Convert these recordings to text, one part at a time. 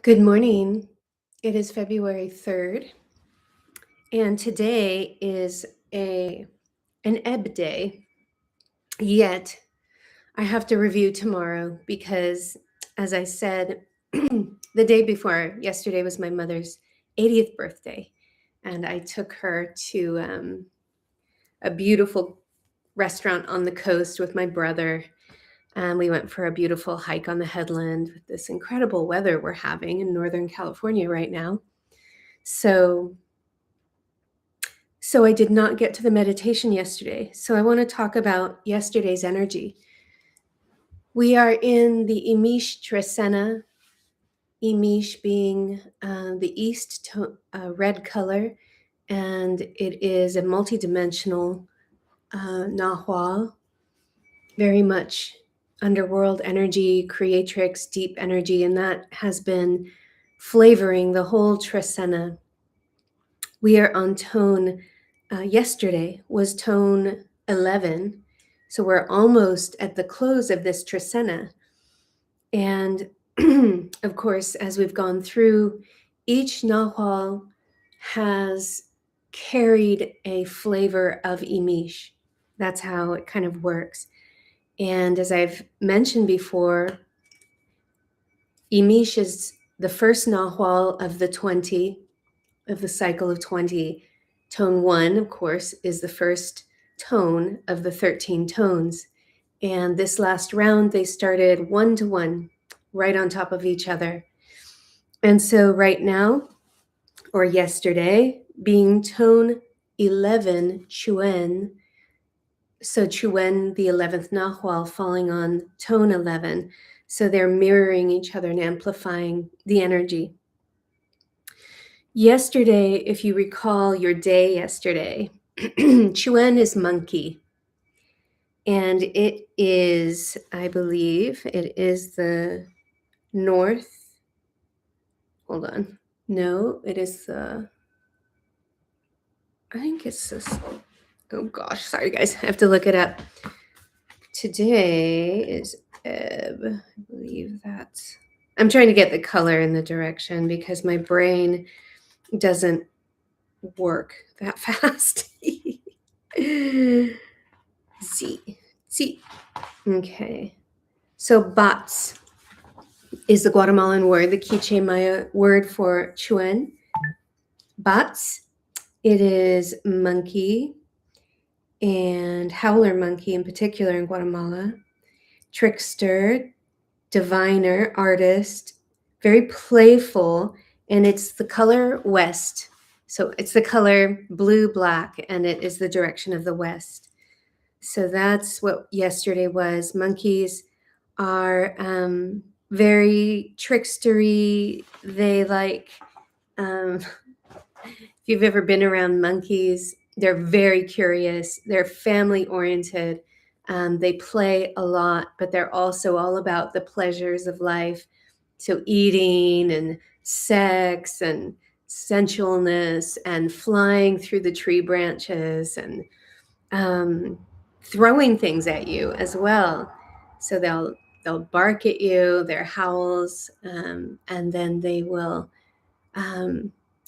Good morning. It is February 3rd, and today is an ebb day. Yet, I have to review tomorrow because, as I said, the day before yesterday was my mother's 80th birthday, and I took her to a beautiful restaurant on the coast with my brother. And we went for a beautiful hike on the headland with this incredible weather we're having in Northern California right now. So So I did not get to the meditation yesterday. So I want to talk about yesterday's energy. We are in the Emish Tresena, Emish being the east red color, and it is a multidimensional Nahual, very much underworld energy, creatrix, deep energy, and that has been flavoring the whole Tresena. We are on tone. Yesterday was tone 11. So we're almost at the close of this Tresena. And of course, as we've gone through, each Nahual has carried a flavor of Emish. That's how it kind of works. And as I've mentioned before, Emish is the first Nahual of the 20, of the cycle of 20. Tone 1, of course, is the first tone of the 13 tones. And this last round, they started 1 to 1, right on top of each other. And so right now, or yesterday, being tone 11, Chuen, so Chuen, the 11th Nahual, falling on tone 11. So they're mirroring each other and amplifying the energy. Yesterday, if you recall your day yesterday, Chuen is monkey. And it is, I believe, it is the north. Hold on. No, it is the, I think it's this. Oh gosh, sorry guys, I have to look it up. Today is Eb. I believe that's, I'm trying to get the color in the direction because my brain doesn't work that fast. Z. Okay. So Bats is the Guatemalan word, the Quiche Maya word for Chuen. Bats. It is monkey and howler monkey in particular in Guatemala. Trickster, diviner, artist, very playful, and it's the color west. So it's the color blue, black, and it is the direction of the west. So that's what yesterday was. Monkeys are very trickstery. They like, if you've ever been around monkeys, they're very curious. They're family oriented. They play a lot, but they're also all about the pleasures of life. So eating and sex and sensualness and flying through the tree branches and throwing things at you as well. So they'll bark at you, their howls, and then they will.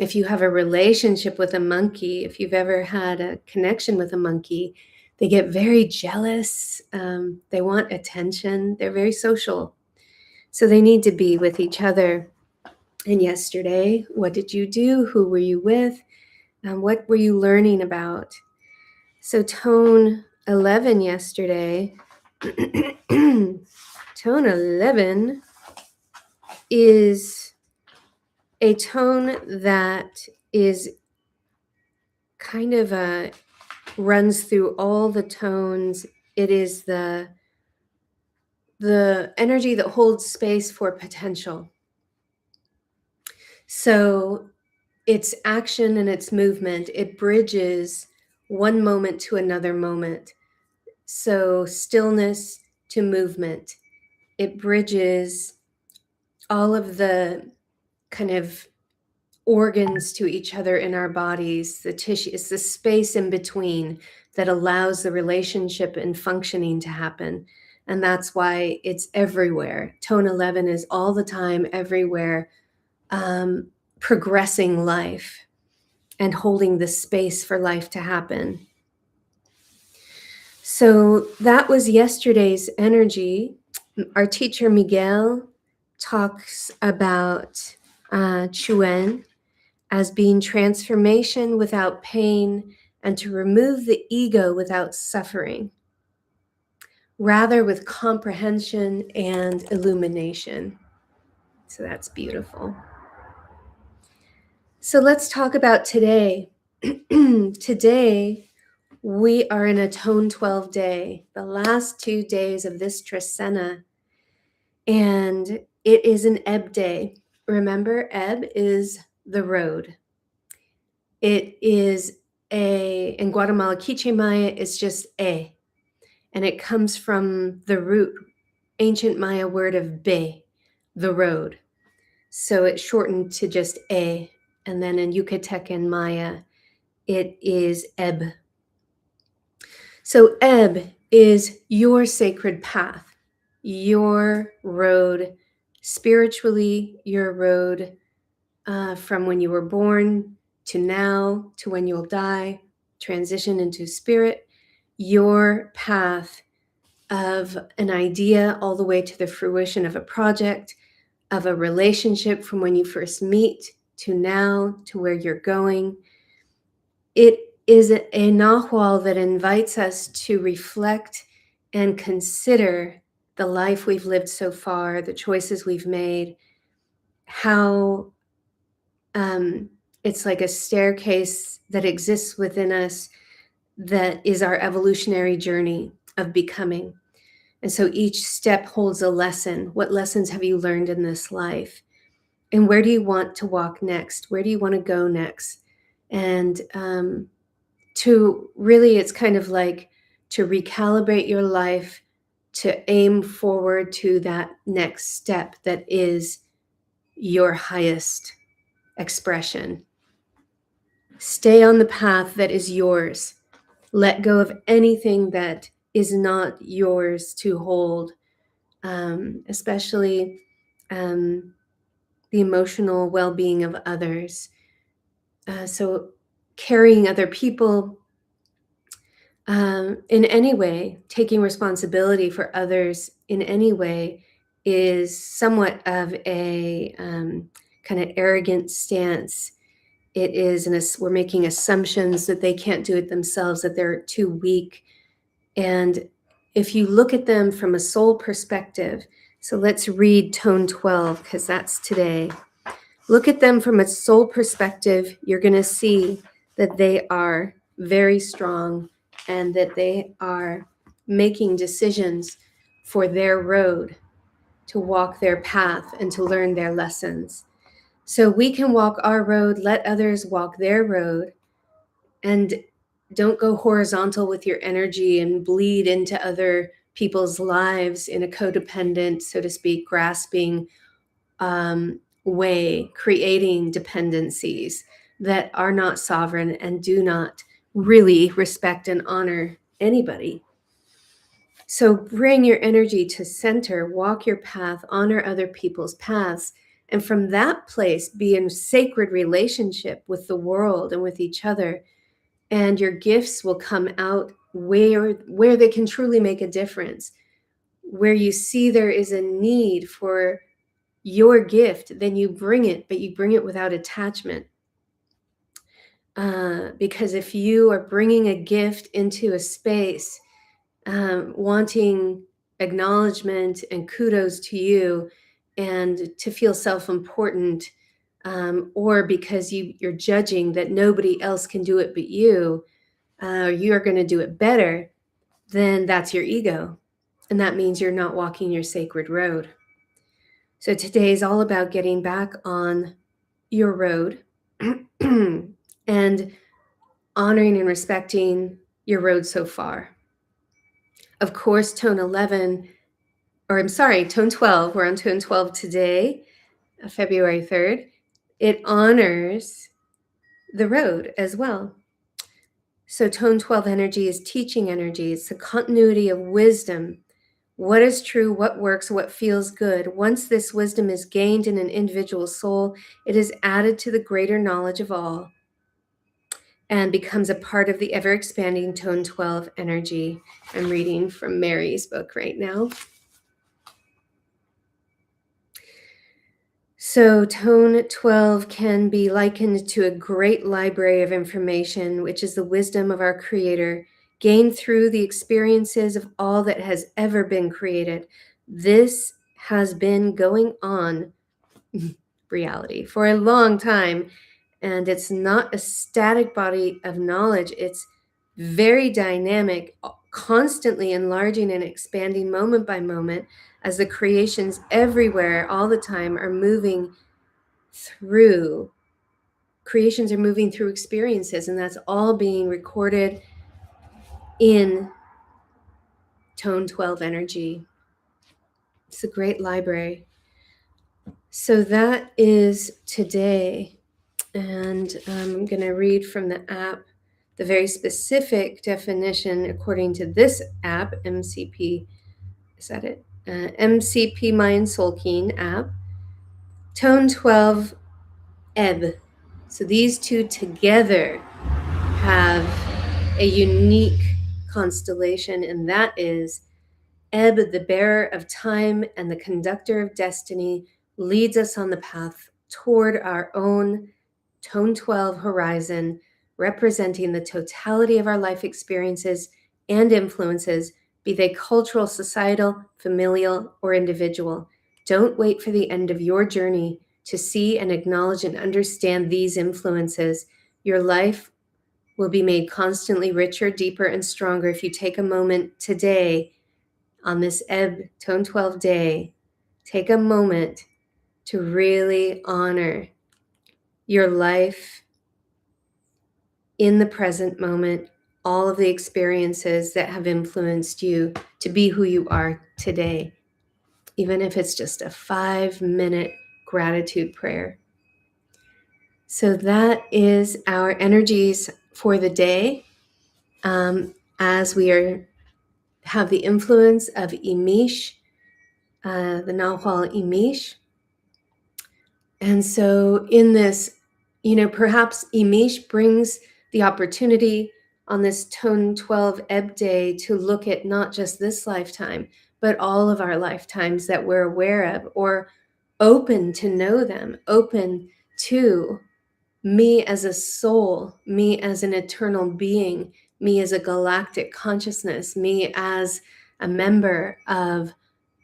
If you have a relationship with a monkey, if you've ever had a connection with a monkey, they get very jealous. They want attention. They're very social. So they need to be with each other. And yesterday, what did you do? Who were you with? What were you learning about? So tone 11 yesterday, tone 11 is a tone that is kind of runs through all the tones. It is the energy that holds space for potential. So it's action and it's movement. It bridges one moment to another moment. So stillness to movement. It bridges all of the kind of organs to each other in our bodies, the tissue. It's the space in between that allows the relationship and functioning to happen. And that's why it's everywhere. Tone 11 is all the time, everywhere, progressing life and holding the space for life to happen. So that was yesterday's energy. Our teacher Miguel talks about Chuen as being transformation without pain and to remove the ego without suffering, rather with comprehension and illumination. So that's beautiful. So let's talk about today. Today, we are in a Tone 12 day, the last 2 days of this Trisena, and it is an ebb day. Remember, ebb is the road. It is in Guatemala, Quiche Maya is just and it comes from the root ancient Maya word of be, the road. So it's shortened to just and then in Yucatecan Maya, it is ebb. So ebb is your sacred path, your road, spiritually, your road from when you were born to now, to when you'll die, transition into spirit, your path of an idea all the way to the fruition of a project, of a relationship from when you first meet to now, to where you're going. It is a Nahual that invites us to reflect and consider the life we've lived so far, the choices we've made, how it's like a staircase that exists within us that is our evolutionary journey of becoming. And so each step holds a lesson. What lessons have you learned in this life? And where do you want to walk next? Where do you want to go next? And to really, it's kind of like to recalibrate your life, to aim forward to that next step that is your highest expression. Stay on the path that is yours. Let go of anything that is not yours to hold, especially the emotional well-being of others. So carrying other people in any way, taking responsibility for others in any way is somewhat of a kind of arrogant stance. It is, and we're making assumptions that they can't do it themselves, that they're too weak. And if you look at them from a soul perspective, so let's read Tone 12, because that's today. Look at them from a soul perspective, you're going to see that they are very strong and that they are making decisions for their road, to walk their path and to learn their lessons. So we can walk our road, let others walk their road, and don't go horizontal with your energy and bleed into other people's lives in a codependent, so to speak, grasping way, creating dependencies that are not sovereign and do not really respect and honor anybody. So bring your energy to center, walk your path, honor other people's paths, and from that place be in sacred relationship with the world and with each other. And your gifts will come out where they can truly make a difference. Where you see there is a need for your gift, then you bring it, but you bring it without attachment. Because if you are bringing a gift into a space, wanting acknowledgement and kudos to you and to feel self-important, or because you're judging that nobody else can do it but you are going to do it better, then that's your ego. And that means you're not walking your sacred road. So today is all about getting back on your road and honoring and respecting your road so far. Of course, Tone 12, we're on Tone 12 today, February 3rd. It honors the road as well. So Tone 12 energy is teaching energy. It's the continuity of wisdom, what is true, what works, what feels good. Once this wisdom is gained in an individual soul, it is added to the greater knowledge of all and becomes a part of the ever-expanding Tone 12 energy. I'm reading from Mary's book right now. So Tone 12 can be likened to a great library of information, which is the wisdom of our Creator, gained through the experiences of all that has ever been created. This has been going on, reality, for a long time, and it's not a static body of knowledge. It's very dynamic, constantly enlarging and expanding moment by moment as the creations everywhere all the time are moving through. Creations are moving through experiences, and that's all being recorded in Tone 12 energy. It's a great library. So that is today. And I'm going to read from the app the very specific definition according to this app, MCP. Is that it? MCP Mayan Tzolkin app. Tone 12 ebb. So these two together have a unique constellation, and that is Ebb, the bearer of time and the conductor of destiny, leads us on the path toward our own Tone 12 horizon, representing the totality of our life experiences and influences, be they cultural, societal, familial, or individual. Don't wait for the end of your journey to see and acknowledge and understand these influences. Your life will be made constantly richer, deeper, and stronger if you take a moment today on this Ebb Tone 12 day. Take a moment to really honor your life in the present moment, all of the experiences that have influenced you to be who you are today, even if it's just a 5-minute gratitude prayer. So that is our energies for the day, as we have the influence of Imish, the Nahual Imish. And so in this, perhaps Imish brings the opportunity on this Tone 12 Ebb Day to look at not just this lifetime, but all of our lifetimes that we're aware of, or open to know them, open to me as a soul, me as an eternal being, me as a galactic consciousness, me as a member of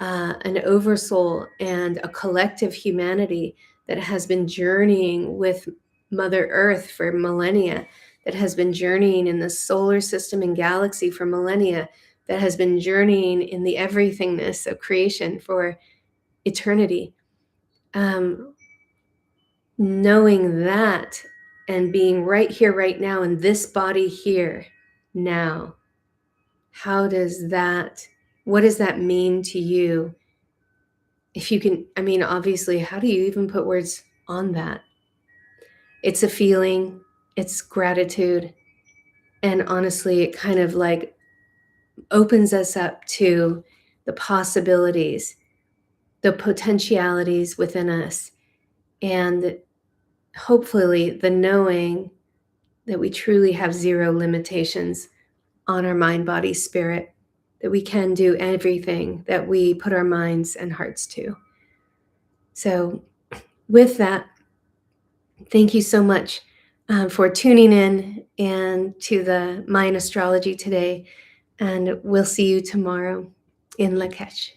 an oversoul and a collective humanity that has been journeying with Mother Earth for millennia, that has been journeying in the solar system and galaxy for millennia, that has been journeying in the everythingness of creation for eternity. Knowing that and being right here, right now, in this body here, now, what does that mean to you? If you can, obviously, how do you even put words on that? It's a feeling, it's gratitude. And honestly, it kind of like opens us up to the possibilities, the potentialities within us, and hopefully the knowing that we truly have zero limitations on our mind, body, spirit, that we can do everything that we put our minds and hearts to. So with that, thank you so much for tuning in and to the Mayan astrology today. And we'll see you tomorrow in Lakesh.